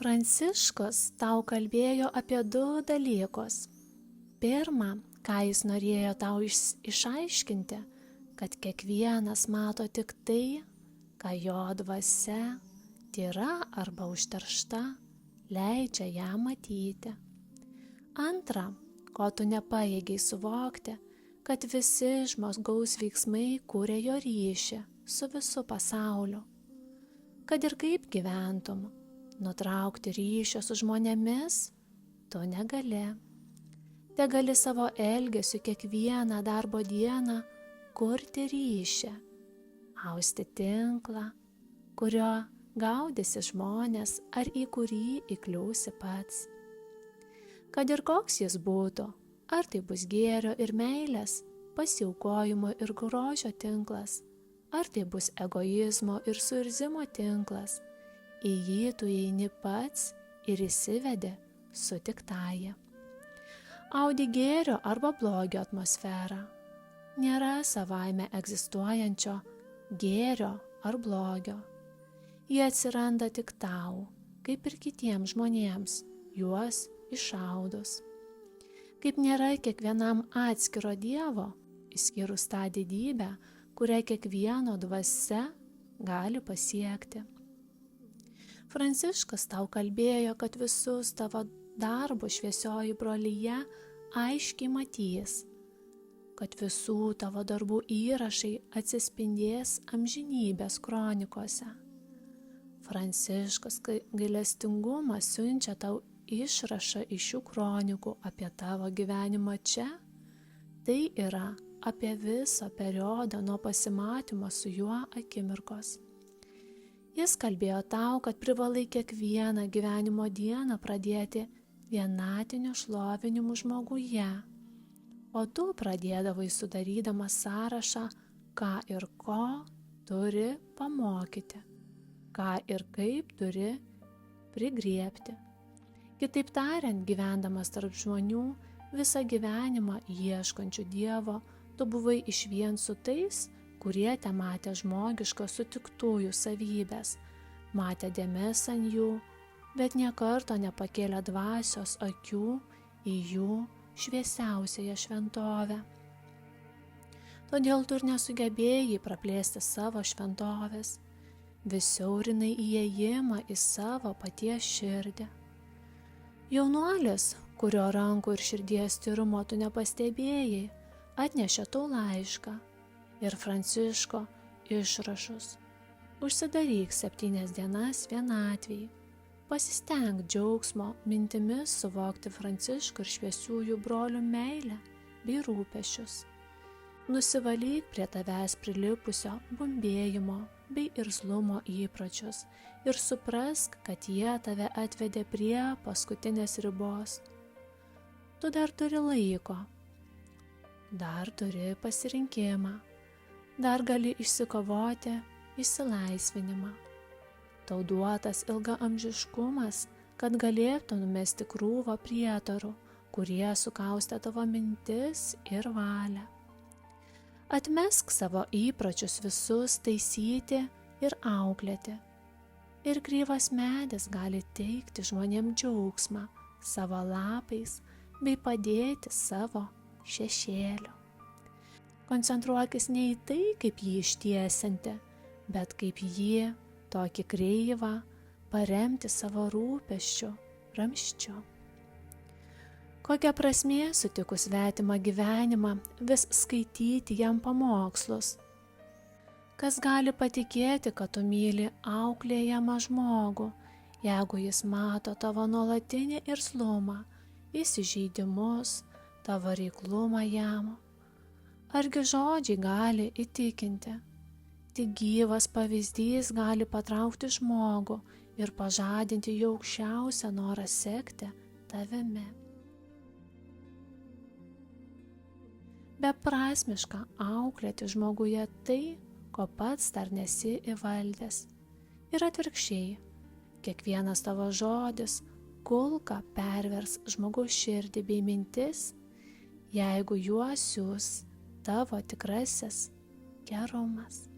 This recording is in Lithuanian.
Pranciškus tau kalbėjo apie du dalykus. Pirma, ką jis norėjo tau išaiškinti, kad kiekvienas mato tik tai, ką jo dvasia, tyra arba užteršta, leidžia ją matyti. Antra, ko tu nepajėgiai suvokti, kad visi žmogaus veiksmai kūrė jo ryšį su visu pasauliu. Kad ir kaip gyventum, nutraukti ryšio su žmonėmis tu negali. Te gali savo elgesiu kiekvieną darbo dieną kurti ryšį, austi tinklą, kurio gaudysi žmonės ar į kurį įkliūsi pats. Kad ir koks jis būtų, ar tai bus gėrio ir meilės, pasiaukojimo ir grožio tinklas, ar tai bus egoizmo ir suirzimo tinklas, į jį tu eini pats ir įsivedi su tiktąja. Audi gėrio arba blogio atmosferą. Nėra savaime egzistuojančio gėrio ar blogio. Jie atsiranda tik tau, kaip ir kitiems žmonėms, juos išaudus. Kaip nėra kiekvienam atskiro dievo, išskyrus tą didybę, kurią kiekvieno dvasia gali pasiekti. Pranciškus tau kalbėjo, kad visus tavo darbus šviesioji brolyje aiškiai matys, kad visų tavo darbų įrašai atsispindės amžinybės kronikose. Pranciškus gailestingumas siunčia tau išrašą iš šių kronikų apie tavo gyvenimą čia. Tai yra apie visą periodą nuo pasimatymo su juo akimirkos. Jis kalbėjo tau, kad privalai kiekvieną gyvenimo dieną pradėti vienatiniu šlovinimu žmoguje, o tu pradėdavai sudarydamas sąrašą, ką ir ko turi pamokyti, ką ir kaip turi prigriebti. Kitaip tariant, gyvendamas tarp žmonių, visą gyvenimą ieškančių Dievo, tu buvai išvien su tais, kurie te matė žmogiškas sutiktųjų savybės, matė dėmes ant jų, bet nė karto nepakėlė dvasios akių į jų šviesiausiąją šventovę. Todėl tu ir nesugebėjai praplėsti savo šventovės, vis siaurinai įėjimą į savo paties širdį. Jaunuolis, kurio rankų ir širdies tyrumo tu nepastebėjai, atnešė tau laišką ir Pranciško išrašus. Užsidaryk 7 dienas vienatvėj. Pasistenk džiaugsmo mintimis suvokti Pranciško ir šviesiųjų brolių meilę bei rūpesčius. Nusivalyk prie tavęs prilipusio bumbėjimo bei irzlumo įpročius ir suprask, kad jie tave atvedė prie paskutinės ribos. Tu dar turi laiko, dar turi pasirinkimą, dar gali išsikovoti išsilaisvinimą. Tau duotas ilgaamžiškumas, kad galėtų numesti krūvą prietarų, kurie sukaustė tavo mintis ir valią. Atmesk savo įpročius visus taisyti ir auklėti. Ir kryvas medis gali teikti žmonėms džiaugsmą savo lapais bei padėti savo šešėliu. Koncentruokis ne į tai, kaip jį ištiesinti, bet kaip jį, tokį kreivą, paremti savo rūpesčiu, ramsčiu. Kokia prasmė sutikus svetimą gyvenimą vis skaityti jam pamokslus? Kas gali patikėti, kad tu myli auklėjamą žmogų, jeigu jis mato tavo nuolatinį irzlumą, įsižeidimus, tavo reiklumą jam? Argi žodžiai gali įtikinti? Tik gyvas pavyzdys gali patraukti žmogų ir pažadinti jo aukščiausią norą sekti tavimi. Beprasmiška auklėti žmoguje tai, ko pats dar nesi įvaldęs. Ir atvirkščiai, kiekvienas tavo žodis kulka pervers žmogaus širdį bei mintis, jeigu juos siųs tavo tikrasis gerumas.